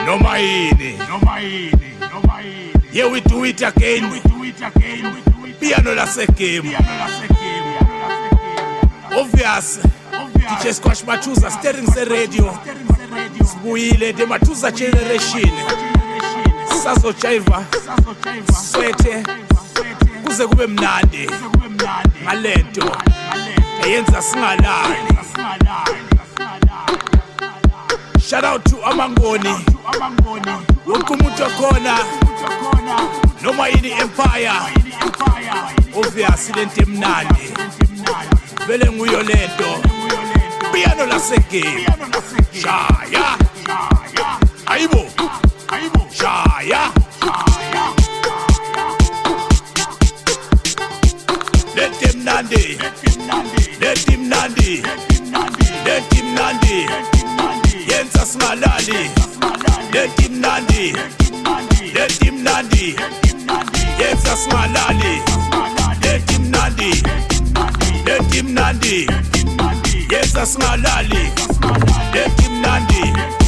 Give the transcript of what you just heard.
Noma yini. Yeah, we do it again. Piano lase game. Obvious. DJ Squash Matuza steering the radio. Sibuyile the Matuza generation. Sazo Jaiva. Swete. Kuze kube mnandi. Ngalento. Eyenza singalali. Shout out to Amangoni. Wonke umuntu khona. Noma yini empire. Obvious lento emnandi. Vele nguyo lento. Piano lase game. Shaya. Aibo. Shaya. Let him nandi. Let him nandi. Let him nandi. Yenza singalali. Let him nandi. Let him nandi. Yenza singalali. Let him nandi. Let him nandi. Yenza singalali. Let him nandi.